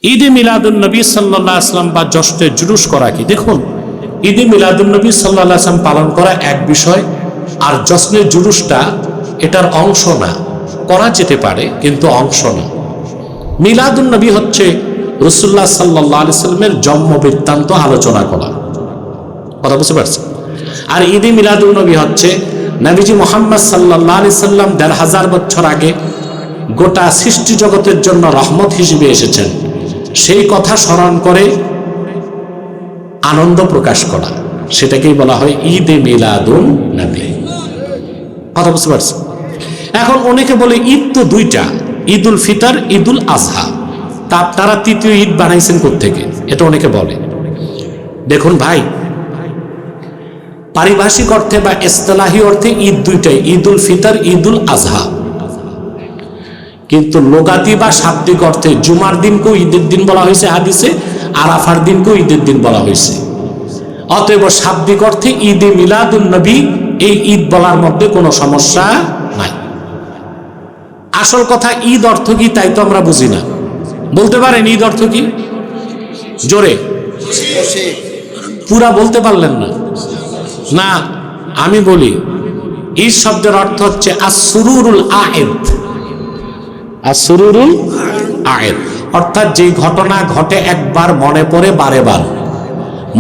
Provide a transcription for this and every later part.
ঈদে মিলাদুন নবী সাল্লাল্লাহু আলাইহি ওয়াসাল্লাম বা জশ্নে জুলুস করা কি? দেখুন, ঈদে মিলাদুন নবী সাল্লাল্লাহু আলাইহি ওয়াসাল্লাম পালন করা এক বিষয়, আর জশ্নে জুলুসটা এটার অংশ না। করা যেতে পারে কিন্তু অংশ না। মিলাদুন নবী হচ্ছে রাসূলুল্লাহ সাল্লাল্লাহু আলাইহি ওয়াসাল্লামের জন্ম বৃত্তান্ত আলোচনা করা, কথা বুঝতে পারছেন? আর ঈদে মিলাদুন নবী হচ্ছে নবীজি মুহাম্মদ সাল্লাল্লাহু আলাইহি ওয়াসাল্লাম ১৫০০ বছর আগে গোটা সৃষ্টি জগতের জন্য রহমত হিসেবে এসেছেন, সেই কথা স্মরণ করে আনন্দ প্রকাশ করা, সেটাকেই বলা হয় ঈদে মিলাদুন নবী। কথা বুঝতে পারছেন? এখন অনেকে বলে ঈদ তো দুইটা, ঈদুল ফিতর, ঈদুল আজহা, তা আপনারা তৃতীয় ঈদ বানাইছেন কোত্থেকে? এটা অনেকে বলে। দেখুন ভাই, পারিভাষিক অর্থে বা ইসতিলাহি অর্থে ঈদ দুইটাই, ঈদুল ফিতর, ঈদুল আজহা। কিন্তু লোগাতি বা শাব্দিক অর্থে জুমার দিনকেও ঈদের দিন বলা হয়েছে হাদিসে, আরাফার দিনকেও ঈদের দিন বলা হয়েছে। অতএব শাব্দিক অর্থে ঈদে মিলাদুন নবী, এই ঈদ বলার মধ্যে কোনো সমস্যা নাই। আসল কথা ঈদ অর্থ কি তাই তো আমরা বুঝি না। বলতে পারেন ঈদ অর্থ কি? জোরে পুরা বলতে পারলেন না? না, আমি বলি ঈদ শব্দের অর্থ হচ্ছে আসরুরুল আয়েদ। আসরুরুল আয়েদ অর্থাৎ যেই ঘটনা ঘটে একবার মনে পড়ে বারে বার,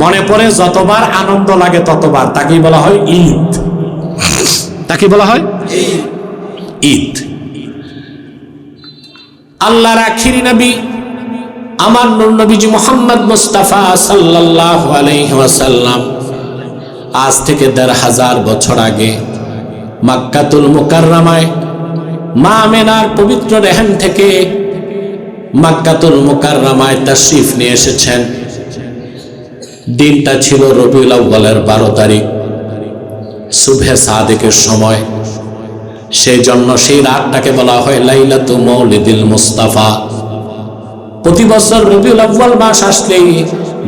মনে পড়ে যতবার আনন্দ লাগে ততবার, তাকেই বলা হয় ঈদ। তাকে বলা হয় ঈদ। আল্লাহর আখিরি নবী আমার নূর নবীজি মুহাম্মদ মুস্তাফা সাল্লাল্লাহু আলাইহি ওয়াসাল্লাম আজ থেকে ১৫০০ বছর আগে মক্কাতুল মুকাররমায় মা আমেনার পবিত্র রেহেন থেকে মক্কাতুল মুকাররমায় তাশরিফ নিয়ে এসেছেন। দিনটা ছিল রবিউল আউয়ালের ১২ তারিখ, সুবহে সাদেকের সময়। সেই জন্য সেই রাতটাকে বলা হয় লাইলাতু মাউলিদিল মুস্তাফা। প্রতি বছর রবিউল আউয়াল মাস আসলেই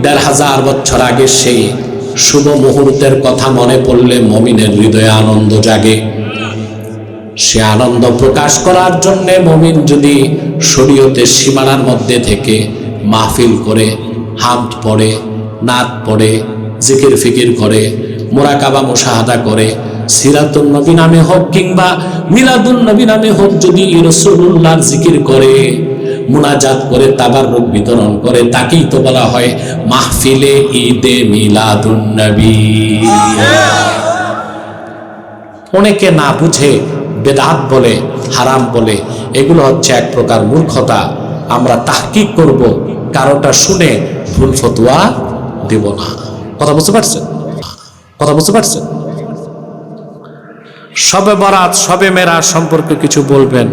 ১৫০০ বছর আগে সেই শুভ মুহূর্তের কথা মনে পড়লে মুমিনের হৃদয়ে আনন্দ জাগে। সে আনন্দ প্রকাশ করার জন্যে মুমিন যদি শরীয়তের সীমানার মধ্যে থেকে মাহফিল করে, হামদ পড়ে, নাত পড়ে, জিকির ফিকির করে, মুরাকাবা মুশাহাদা করে, সিরাতুন নবী নামে হোক কিংবা মিলাদুন নবী নামে হোক, যদি রাসূলুল্লাহর জিকির করে, মুনাজাত করে, তাবাররুক বিতরণ করে, তাকেই তো বলা হয় মাহফিলে ঈদে মিলাদুন নবী। অনেকে না বুঝে বেদাত বলে, হারাম বলে, এগুলো হচ্ছে এক প্রকার মূর্খতা। আমরা তাহকিক করব, কারোটা শুনে ভুল ফতোয়া দেব না। কথা বুঝতে পারছেন? কথা বুঝতে পারছেন? শবে বরাত, শবে মেরাজ সম্পর্কে কিছু বলবেন।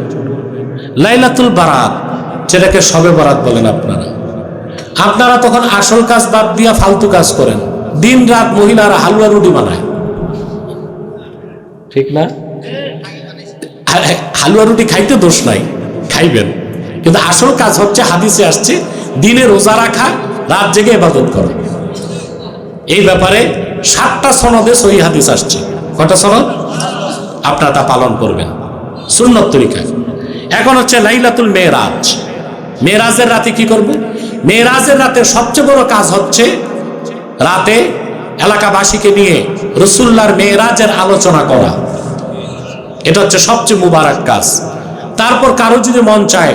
লাইলাতুল বারাত, যেটাকে শবে বরাত বলেন আপনারা তখন আসল কাজ বাদ দিয়া ফালতু কাজ করেন। দিন রাত মহিলারা হালুয়া রুটি বানায়, ঠিক না? হালুয়া রুটি খাইতে দোষ নাই, খাইবেন, কিন্তু আসল কাজ হচ্ছে হাদিসে আসছে দিনে রোজা রাখা, রাত জেগে ইবাদত করা। এই ব্যাপারে 7টা সনদে সহিহ হাদিস আসছে। কয়টা সনদ? আপনারা তা পালন করবেন সুন্নত তরিকায়। এখন হচ্ছে লাইলাতুল মেরাজ। মেরাজের রাতে কি করব? মেরাজের রাতে সবচেয়ে বড় কাজ হচ্ছে রাতে এলাকাবাসীকে নিয়ে রাসূলুল্লাহর মেরাজের আলোচনা করা। এটা হচ্ছে সবচেয়ে মুবারক কাজ। তারপর কারো যদি মন চায়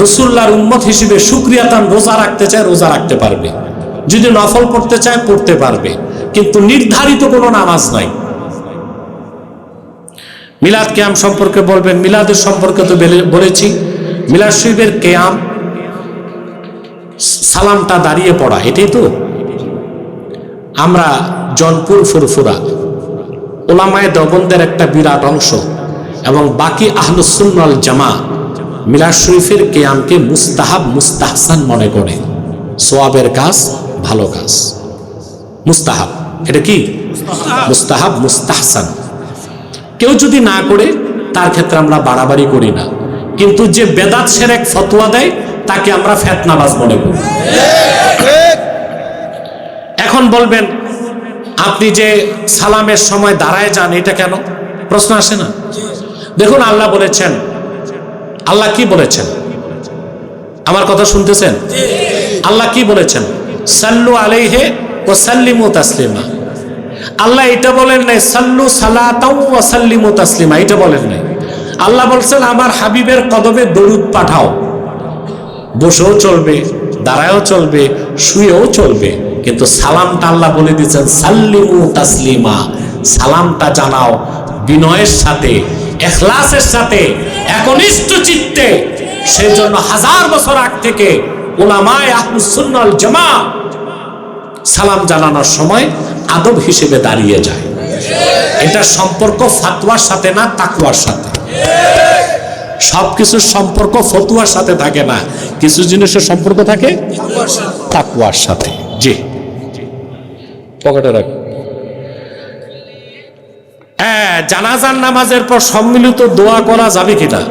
রাসূলুল্লাহর উম্মত হিসেবে শুকরিয়াতান রোজা রাখতে চায়, রোজা রাখতে পারবে। যদি নফল পড়তে চায় পড়তে পারবে, কিন্তু নির্ধারিত কোনো নামাজ নাই। মিলাদ কিয়াম সম্পর্কে বলবেন। মিলাদের সম্পর্কে তো বলেছি, মিলাদ শরীফের কিয়াম সালামটা দাঁড়িয়ে পড়া, এটাই তো। আমরা জনপুর ফুরফুরা ওলামায়ে দেওবন্দের একটা বিরাট অংশ এবং বাকি আহলুস সুন্নাহ ওয়াল জামা মিলাদ শরীফের কিয়ামকে মুস্তাহাব, মুস্তাহসান মনে করে। সওয়াবের কাজ, ভালো কাজ, মুস্তাহাব। এটা কি? মুস্তাহাব, মুস্তাহসান। কেউ যদি না করে তার ক্ষেত্রে আমরা বাড়াবাড়ি করি না, কিন্তু যে বেদাত শিরক ফতোয়া দেয় তাকে আমরা ফিতনাবাজ মনে করি। এখন বলবেন আপনি যে সালামের সময় দাঁড়ায় যান, এটা কেন? প্রশ্ন আসে না? দেখুন আল্লাহ বলেছেন, আল্লাহ কি বলেছেন? আমার কথা শুনতেছেন? আল্লাহ কি বলেছেন? সাল্লু আলাইহি ওয়া সাল্লিমু তাসলিমা। আল্লাহ এটা বলেন নাই সাল্লু সালাতাও ওয়া সাল্লিমু তাসলিমা, এটা বলেন নাই। আল্লাহ বলছেন আমার হাবিবের কদমে দরুদ পাঠাও। বসেও চলবে, দাঁড়ায়ও চলবে, শুয়েও চলবে, কিন্তু সালামটা আল্লাহ বলে দিচ্ছেন সাল্লিমু তাসলিমা। সালামটা জানাও বিনয়ের সাথে, ইখলাসের সাথে, একনিষ্ঠ চিত্তে। সেই জন্য 1000 বছর আগ থেকে উলামায়ে আহলুস সুন্নাহ ওয়াল জামাআহ সালাম জানানোর সময় আদব হিসেবে দাঁড়িয়ে যায়। এটা সম্পর্ক ফাতোয়ার সাথে না, তাকওয়ার সাথে। সবকিছুর সম্পর্ক ফতুয়ার সাথে থাকে না, কিছু জিনিসের সম্পর্ক থাকে তাকওয়ার সাথে। জি, পকেটে রাখ। জানাজার নামাজের পর সম্মিলিত দোয়া করা যাবে কিনা?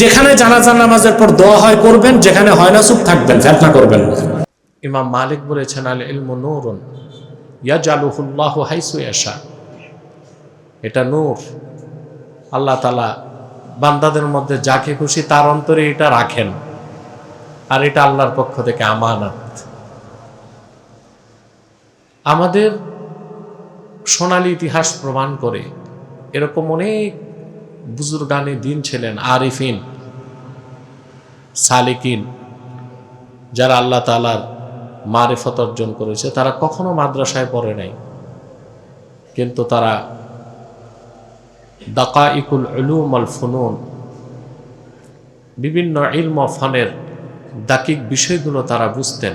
যেখানে জানাজার নামাজের পর দোয়া হয় করবেন, যেখানে হয় না চুপ থাকবেন, ফেতনা করবেন না। ইমাম মালিক বলেছেন আল ইলমু নূরুন ইয়াজআলুহুল্লাহু হাইসু ইয়াশা। এটা নূর, আল্লাহ তাআলা বান্দাদের মধ্যে যাকে খুশি তার অন্তরে এটা রাখেন, আর এটা আল্লাহর পক্ষ থেকে আমানত। আমাদের সোনালী ইতিহাস প্রমাণ করে এরকম অনেক বুজুর্গানে দিন ছিলেন, আরিফিন, সালিকিন, যারা আল্লাহ তাআলার মারিফত অর্জন করেছে। তারা কখনো মাদ্রাসায় পড়ে নাই, কিন্তু তারা দাকাইকুল উলুম ওয়াল ফুনুন, বিভিন্ন ইলম ও ফানের দাকিক বিষয়গুলো তারা বুঝতেন।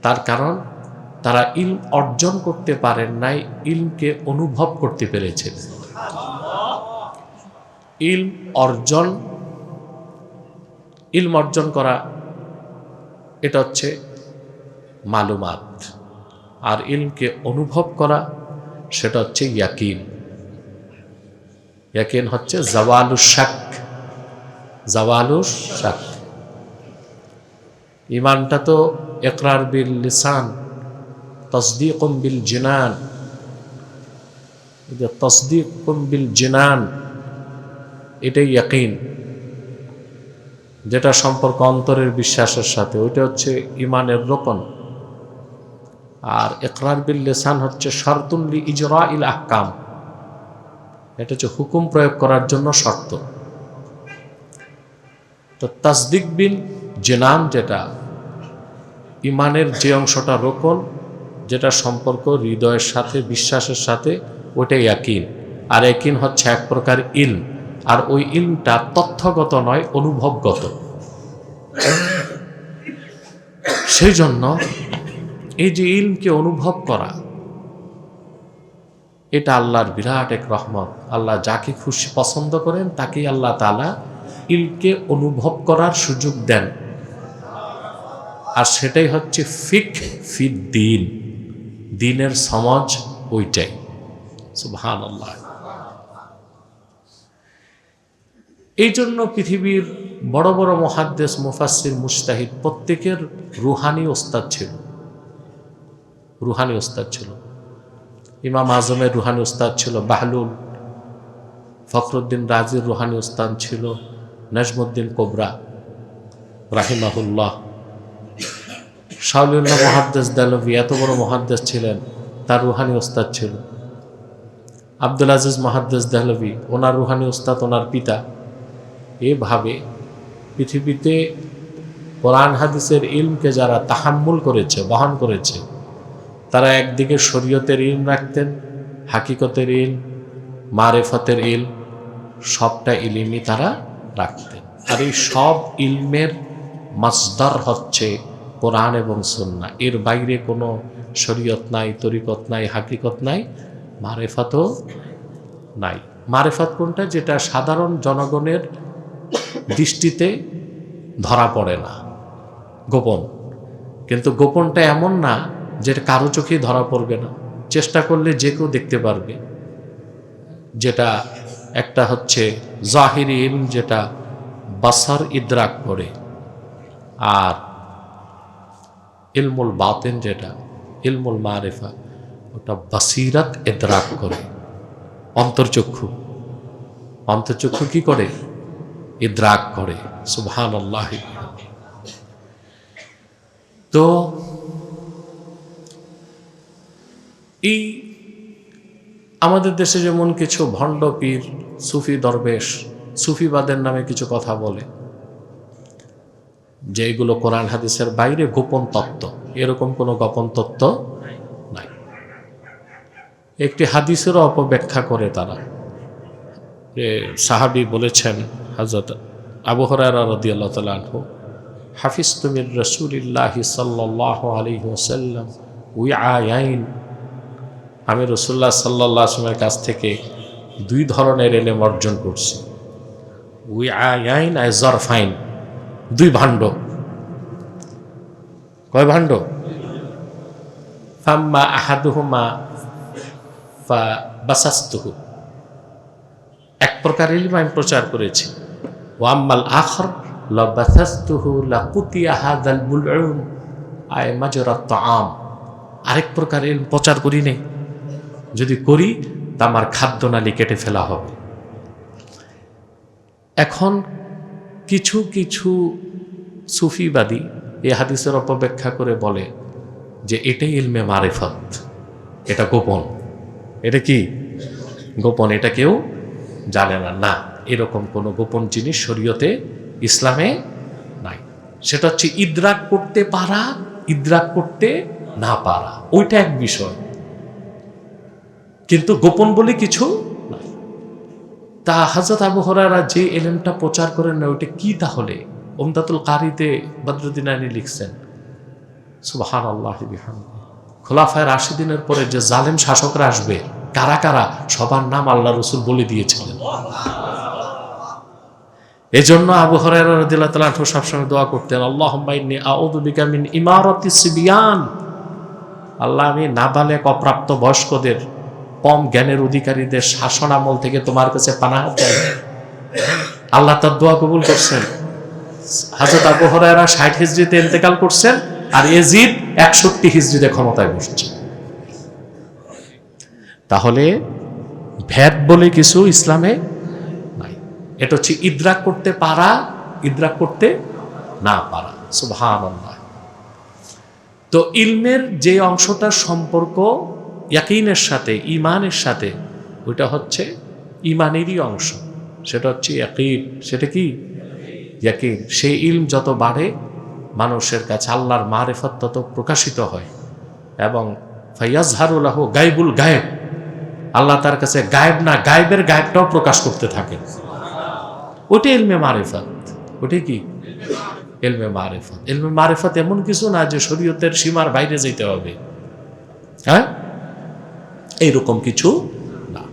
তার কারণ তারা ইলম অর্জন করতে পারেন নাই, ইলমকে অনুভব করতে পেরেছেন। ইলম অর্জন করা এটা হচ্ছে মালুমাত, আর ইলমকে অনুভব করা সেটা হচ্ছে ইয়াকিন। ইয়াকিন হচ্ছে জাওয়ালুশ শাক। ঈমানটা তো ইকরার বিল লিসান, তাসদীকুম বিল জিনান। তাসদীকুম বিল জিনান এটাই ইয়াকিন, যেটা সম্পর্ক অন্তরের বিশ্বাসের সাথে, ওইটা হচ্ছে ঈমানের রোকন। আর ইকরার বিল লিসান হচ্ছে শারতুন লি ইজরাইল আহকাম, এটা হচ্ছে হুকুম প্রয়োগ করার জন্য শর্ত। তো তাসদিক বিল জিনান, যেটা ইমানের যে অংশটা রোকন, যেটা সম্পর্ক হৃদয়ের সাথে, বিশ্বাসের সাথে, ওইটাই ইয়াকিন। আর ইয়াকিন হচ্ছে এক প্রকার ইলম, আর ওই ইলমটা তথ্যগত নয়, অনুভবগত। সেই জন্য এই যে ইলমকে অনুভব করা, এটা আল্লাহর বিরাট এক রহমত। আল্লাহ যাকে খুশি পছন্দ করেন তাকেই আল্লাহ তাআলা ইলমকে অনুভব করার সুযোগ দেন, আর সেটাই হচ্ছে ফিকহ ফিদ্দীন, দ্বীনের সমাজ ওইটাই। সুবহানাল্লাহ। এই জন্য পৃথিবীর বড় বড় মুহাদ্দিস, মুফাসসির, মুজতাহিদ প্রত্যেকের রুহানি ওস্তাদ ছিল। ইমাম আজমের রুহানি ওস্তাদ ছিল বাহলুল, ফখরুদ্দিন রাজির রুহানি ওস্তাদ ছিল নাজমুদ্দিন কোবরা রাহিমাহুল্লাহ। শাওলিউল্লাহ মুহাদ্দিস দেহলভী এত বড় মুহাদ্দিস ছিলেন, তার রুহানি ওস্তাদ ছিল আব্দুল আজিজ মুহাদ্দিস দেহলভী, ওনার রুহানি ওস্তাদ ওনার পিতা। এভাবে পৃথিবীতে কোরআন হাদিসের ইলমকে যারা তাহাম্মুল করেছে, বহন করেছে, তারা একদিকে শরীয়তের ইলম রাখতেন, হাকিকতের ইলম, মারেফতের ইলম, সবটা ইলমই তারা রাখতেন। আর এই সব ইলমের মাসদার হচ্ছে কোরআন এবং সুন্নাহ। এর বাইরে কোনো শরীয়ত নাই, তরিকত নাই, হাকিকত নাই, মারেফতও নাই। মারেফত কোনটা? যেটা সাধারণ জনগণের দৃষ্টিতে ধরা পড়ে না, গোপন। কিন্তু গোপনটা এমন না যেটা কারো চোখেই ধরা পড়বে না, চেষ্টা করলে যে কেউ দেখতে পারবে। যেটা একটা হচ্ছে জাহিরি ইলম, যেটা বাসার ইদরাক করে, আর ইলমুল বাতিন যেটা ইলমুল মারিফা, ওটা বাসিরাত ইদরাক করে। অন্তর্চক্ষু কি করে? ইদরাক করে। সুবহানাল্লাহ। তো এই আমাদের দেশে যেমন কিছু ভণ্ড পীর, সুফি দরবেশ সুফিবাদের নামে কিছু কথা বলে যে এগুলো কোরআন হাদিসের বাইরে গোপন তত্ত্ব, এরকম কোনো গোপন তত্ত্ব নাই। একটি হাদিসেরও অপব্যাখ্যা করে তারা, যে সাহাবী বলেছেন, হযরত আবু হুরায়রা রাদিয়াল্লাহু তাআলা আনহু, হাফিজতু মির রাসূলিল্লাহি সাল্লাল্লাহু আলাইহি ওয়াসাল্লাম উইআয়াইন, আমি রাসূলুল্লাহ সাল্লাল্লাহু আলাইহি ওয়াসাল্লামের কাছ থেকে দুই ধরনের ইলম অর্জন করছি। উইআয়াইন আই জরফাইন, দুই ভাণ্ড। কয় ভাণ্ড? ফাম্মা আহাদুহুমা ফাবাসাসতুহু, এক প্রকার ইলম আমি প্রচার করেছি। ওয়া আম্মাল আখর লাবাসাসতুহু লাকুতিয়া হাযাল বুলউম আই মাজরাত তাআম, আরেক প্রকার ইলম প্রচার করি নেই, যদি করি তা আমার খাদ্যনালী কেটে ফেলা হবে। এখন কিছু কিছু সুফিবাদী এই হাদিসের অপব্যাখ্যা করে বলে যে এটাই ইলমে মারিফত, এটা গোপন, এটা কি গোপন, এটা কেউ জানে না। না, এরকম কোনো গোপন জিনিস শরীয়তে ইসলামে নাই। সেটা হচ্ছে ইদরাক করতে পারা, ইদরাক করতে না পারা, ওইটা এক বিষয়, কিন্তু গোপন বলে কিছু নাই। তা হযরত আবু হুরায়রা যে ইলমটা প্রচার করেন না, ওইটা কি তাহলে? উমদাতুল কারিতে বদরুদ্দীন আইনি লিখছেন, সুবহানাল্লাহি বিহামদিহি, খোলাফায়ে রাশিদিনের পরে যে জালেম শাসকরা আসবে, কারা কারা, সবার নাম আল্লাহ রাসূল বলে দিয়েছিলেন। এজন্য আবু হুরায়রা রাদিয়াল্লাহু তাআলা আনহু সবসময় দোয়া করতেন, আল্লাহুম্মা ইন্নী আউযু বিকা মিন ইমারাতিস সিবিয়ান, আল্লাহ আমি নাবালেগ অপ্রাপ্ত বয়স্কদের, কম জ্ঞানের অধিকারীদের শাসন আমল থেকে তোমার কাছে পানাহ চাই। আল্লাহ তার দোয়া কবুল করছেন। হযরত আবু হুরায়রা 60 হিজরিতে ইন্তেকাল করছেন, আর ইয়াজিদ 61 হিজরিতে ক্ষমতায় বসছে। তাহলে ভেদ বলে কিছু ইসলামে নাই। এটা হচ্ছে ইদরাক করতে পারা, ইদরাক করতে না পারা। সুবহানাল্লাহ। তো ইলমের যে অংশটা সম্পর্ক ইয়াকিনের সাথে, ঈমানের সাথে, ওইটা হচ্ছে ঈমানেরই অংশ, সেটা হচ্ছে ইয়াকিন। সেটা কি? ইয়াকিন। সেই ইলম যত বাড়ে মানুষের কাছে আল্লাহর মারিফত তত প্রকাশিত হয়, এবং ফায়াজহারু লাহু গায়বুল গায়েব, আল্লাহ তার কাছে গায়েব না গায়েবের গায়েবটাও প্রকাশ করতে থাকেন। ওটা ইলমে মারিফত। ওটাই কি? ইলমে মারিফত। ইলমে মারিফত এমন কিছু না যে শরীয়তের সীমার বাইরে যেতে হবে, হ্যাঁ, এইরকম কিছু না।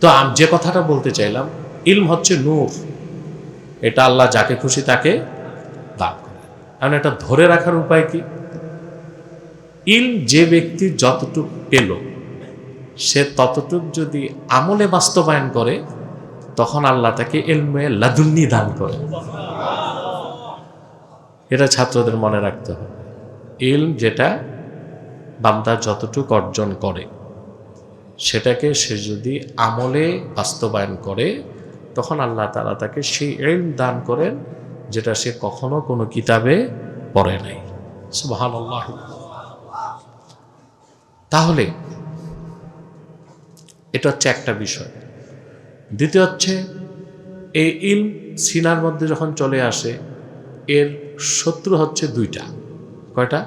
তো আমি যে কথাটা বলতে চাইলাম, ইলম হচ্ছে নূর, এটা আল্লাহ যাকে খুশি তাকে দান করে। কারণ এটা ধরে রাখার উপায় কি? ইলম যে ব্যক্তি যতটুক পেল, সে ততটুক যদি আমলে বাস্তবায়ন করে, তখন আল্লাহ তাকে ইলমে লাদুন্নি দান করে। এটা ছাত্রদের মনে রাখতে হবে। ইলম যেটা বান্দা যতটুক অর্জন করে, সেটাকে সে যদি আমলে বাস্তবায়ন করে, তখন আল্লাহ তাআলা তাকে সেই ইলম দান করেন যেটা সে কখনো কোনো কিতাবে পড়ে নাই। সুবহানাল্লাহ। তাহলে এটা হচ্ছে একটা বিষয়। দ্বিতীয় হচ্ছে, এই ইলম সিনার মধ্যে যখন চলে আসে, এর শত্রু হচ্ছে দুইটা। কয়টা?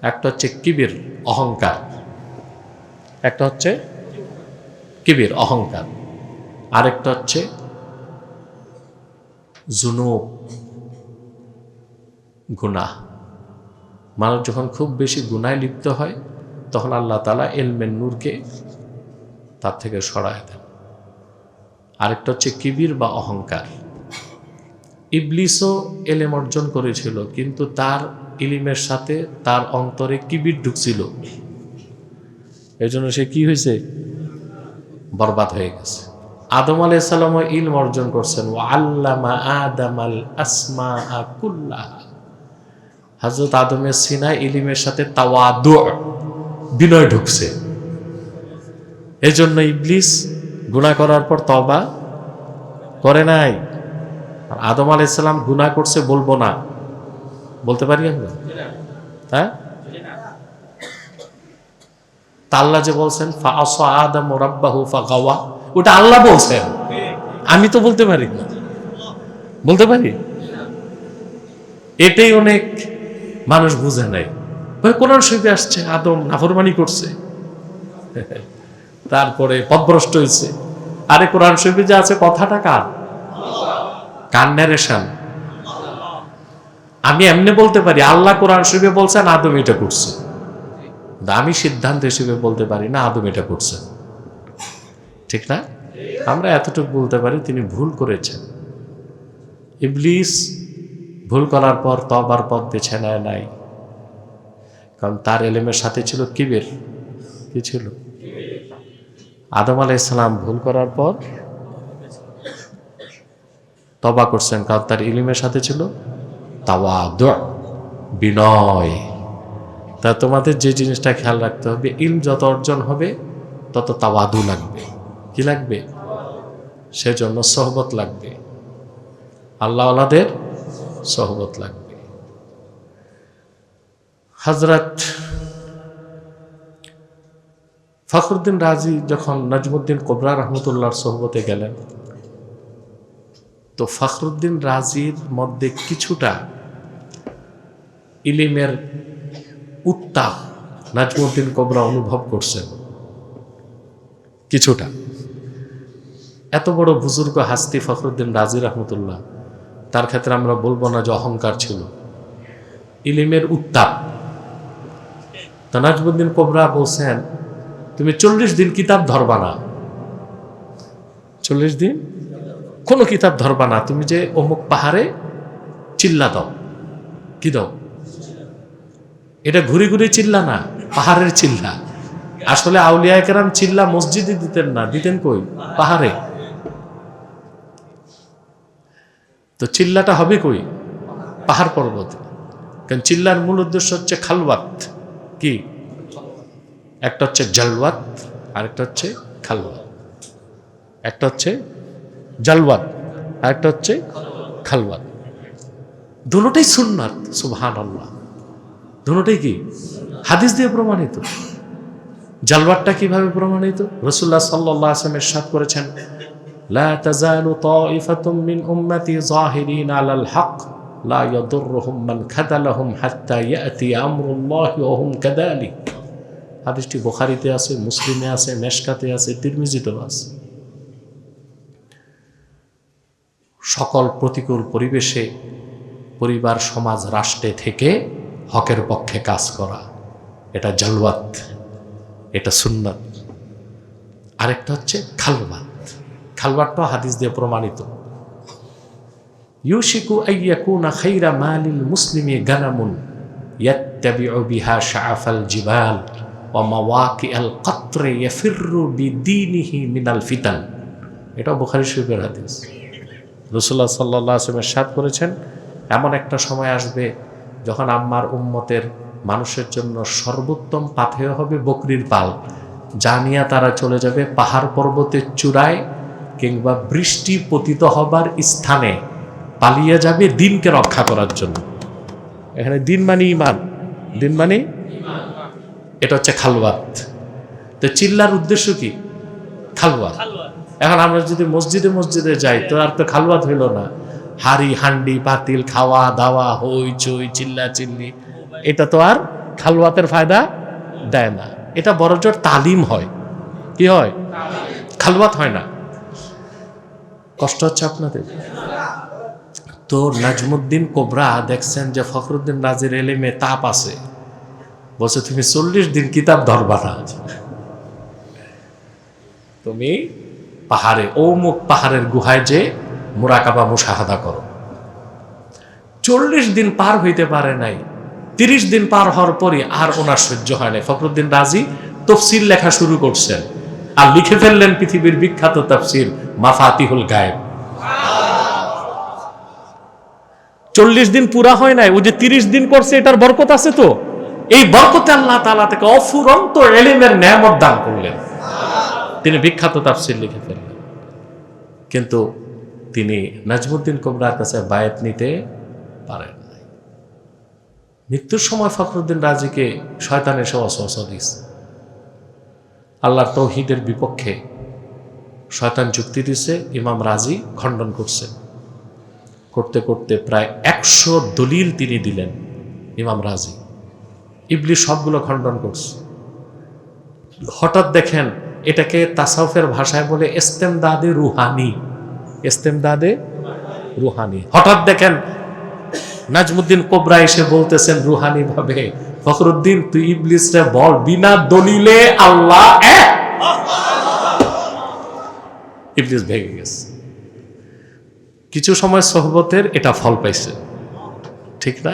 একটা হচ্ছে কিবির, অহংকার। একটা হচ্ছে কিবির, অহংকার। আরেকটা হচ্ছে জুনুব, গুনাহ। মানুষ যখন খুব বেশি গুনায় লিপ্ত হয়, তখন আল্লাহ তাআলা ইলমের নূরকে তার থেকে সরায় দেন। আরেকটা হচ্ছে কিবির বা অহংকার। ইবলিসও ইলম অর্জন করেছিল, কিন্তু তার ইলমের সাথে তার অন্তরে কিবির ঢুকছিল, এই জন্য সে কি হয়েছে? বরবাদ হয়ে গেছে। আদম আলাইহিস সালামও ইলম অর্জন করছেন, ওয়া আল্লামা আদামাল আসমাআ কুল্লাহা। হযরত আদমের সিনায় ইলমের সাথে তাওয়াদু, বিনয় ঢুকছে। এই জন্য ইবলিস গুনাহ করার পর তওবা করে নাই। আদম আলাইহিস সালাম গুনাহ করছে বলবো না, বলতে পারি আমরা? হ্যাঁ, তা আল্লাহ যে বলছেন ফাআসা আদামু রাব্বাহু ফাগাওয়া, ওটা আল্লাহ বলছেন, আমি তো বলতে পারি না। বলতে পারি? এটাই অনেক মানুষ বুঝে নাই। কোরআন শরীফে আসছে আদম নাফরমানি করছে, তারপরে পথভ্রষ্ট হয়েছে। আরে কোরআন শরীফে যে আছে কথাটা কার? কার ন্যারেশন? আমি এমনি বলতে পারি আল্লাহ কোরআন শরীফে বলছেন আদম এটা করছে, আমি সিদ্ধান্ত হিসেবে বলতে পারি না আদম এটা করছে, ঠিক না? আমরা এতটুকু বলতে পারি তিনি ভুল করেছেন। ইবলিস ভুল করার পর তওবার পথ বেছে নেয় নাই, কারণ তার ইলমের সাথে ছিল কিবির। কি ছিল? আদম আলাইহিস সালাম ভুল করার পর তওবা করছেন, কারণ তার ইলমের সাথে ছিল তাওয়াদু, বিনয়। তা তোমাদের যে জিনিসটা খেয়াল রাখতে হবে, ইলম যত অর্জন হবে তত তাওয়াদু লাগবে। কি লাগবে? সেজন্য সোহবত লাগবে, আল্লাহওয়ালাদের সোহবত লাগবে। হযরত ফখরুদ্দিন রাজি যখন নাজমুদ্দিন কোবরা রহমতুল্লাহর সোহবতে গেলেন, তো ফখরুদ্দিন রাজির মধ্যে কিছুটা ইলিমের উত্তাপ নাজমুদ্দিন কোবরা অনুভব করছেন, কিছুটা। এত বড় বুজুর্গ হাস্তি ফখরুদ্দিন রাজি রহমতুল্লাহ, তার ক্ষেত্রে আমরা বলবো না যে অহংকার ছিল, ইলিমের উত্তাপ। তা নাজমুদ্দিন কোবরা বলছেন তুমি 40 দিন কিতাব ধরবা না, 40 দিন কোনো কিতাব ধরবা না, তুমি যে অমুক পাহাড়ে চিল্লা দাও। কি দাও? এটা ঘুরে ঘুরে চিল্লা না, পাহাড়ের চিল্লা। আসলে আউলিয়া কেরাম চিল্লা মসজিদে দিতেন না, দিতেন কই? পাহাড়ে। তো চিল্লাটা হবে কই? পাহাড় পর্বতে। কারণ চিল্লার মূল উদ্দেশ্য হচ্ছে খালওয়াত। কি? একটা হচ্ছে জালওয়াত, আরেকটা হচ্ছে খালওয়াত। একটা হচ্ছে জালওয়াত, আরেকটা হচ্ছে খালওয়াত। দুটোটাই সুন্নাত, সুবহানাল্লাহ। দুটোটাই কি? হাদিস দিয়ে প্রমাণিত। জালওয়াতটা কিভাবে প্রমাণিত? রাসূলুল্লাহ সাল্লাল্লাহু আলাইহি ওয়াসাল্লাম ইরশাদ করেছেন, লা তাজালু তাইফাতুম মিন উম্মতি যাহিরিন আলাল হক লা ইয়াদুররুহুম মান খাযালাহুম হাত্তা ইয়াতি আমরুল্লাহি ওয়া হুম কাযালিক। হাদিসটি বুখারীতে আছে, মুসলিমে আছে, মেশকাতে আছে, তিরমিজিতেও আছে। সকল প্রতিকূল পরিবেশে পরিবার, সমাজ, রাষ্ট্রে থেকে হকের পক্ষে কাজ করা, এটা জালওয়াত, এটা সুন্নাত। আরেকটা হচ্ছে খালওয়াত। খালওয়াতটা হাদিস দিয়ে প্রমাণিত। ইউশিকু আইয়াকুনা খাইরা মালিল মুসলিমি গানামুন ইয়াত্তাবিউ বিহা শাআফাল জিবাল ওয়া মাওয়াকিআল কাতরি ইয়াফিররু বিদীনিহি মিনাল ফিতান। এটা বুখারী শরীফের হাদিস। রাসূলুল্লাহ সাল্লাল্লাহু আলাইহি ওয়াসাল্লাম ইরশাদ করেছেন, এমন একটা সময় আসবে যখন আম্মার উম্মতের মানুষের জন্য সর্বোত্তম পাথেয় হবে বকরির পাল, যা নিয়ে তারা চলে যাবে পাহাড় পর্বতের চূড়ায় কিংবা বৃষ্টি পতিত হবার স্থানে, পালিয়ে যাবে দিনকে রক্ষা করার জন্য। এখানে দিন মানে ঈমান, দিন মানে এটা হচ্ছে খালওয়াত। তো চিল্লার উদ্দেশ্য কি? খালওয়াত। এখন আমরা যদি মসজিদে মসজিদে যাই তো আর তো খালওয়াত হইল না, হাড়ি হান্ডি পাতিল খাওয়া দাওয়া হই চই চিল্লা চিল্লি, এটা তো আর খালওয়াতের ফায়দা দেয় না। এটা বড়জোর তালিম হয়। কি হয়? খালওয়াত হয় না। কষ্ট হচ্ছে আপনাদের? তো নাজমুদ্দিন কোবরা দেখছেন যে ফখরুদ্দিন রাজির এলেমে তাপ আছে, বলছে তুমি 40 দিন কিতাব ধরবা না, তুমি পাহাড়ে অমুক পাহাড়ের গুহায় যে মুরাকাবা মুশাহাদা করো। 40 দিন পার হইতে পারে নাই, 30 দিন পার হওয়ার পরই আর ওনার সহ্য হয় নাই। ফখরুদ্দিন রাজি তাফসীর লেখা শুরু করছেন আর লিখে ফেললেন পৃথিবীর বিখ্যাত তাফসীর মাফাতিহুল গায়েব। 40 দিন পুরা হয় নাই, ওই যে 30 দিন করছে, এটার বরকত আছে। তো এই বরকতে আল্লাহ তাআলা তাকে অফুরন্ত ইলমের নেয়ামত দান করলেন, তিনি বিখ্যাত তাফসীর লিখে ফেললেন। কিন্তু তিনি নাজমুদ্দিন কোবরার কাছে বায়াত নিতে পারেন নাই। মৃত্যুর সময় ফখরুদ্দিন রাজিকে শয়তান এসে ওয়াসওয়াসা দিয়েছে, আল্লাহর তৌহিদের বিপক্ষে শয়তান যুক্তি দিছে, ইমাম রাজি খণ্ডন করছে। করতে করতে প্রায় 100 দলিল তিনি দিলেন ইমাম রাজি, ইবলিস সবগুলো খণ্ডন করছে। হঠাৎ দেখেন, এটাকে তাসাউফের ভাষায় বলে ইস্তেমদাদে রুহানি, ইস্তেমদাদে রুহানি। হঠাৎ দেখেন নাজমুদ্দিন কোবরা এসে বলতেছেন রুহানি ভাবে, ফখরুদ্দিন তুই ইবলিসরে বল বিনা দলিলে আল্লাহ এক। ইবলিস ভেঙে গেছে। কিছু সময় সোহবতের এটা ফল পাইছে, ঠিক না?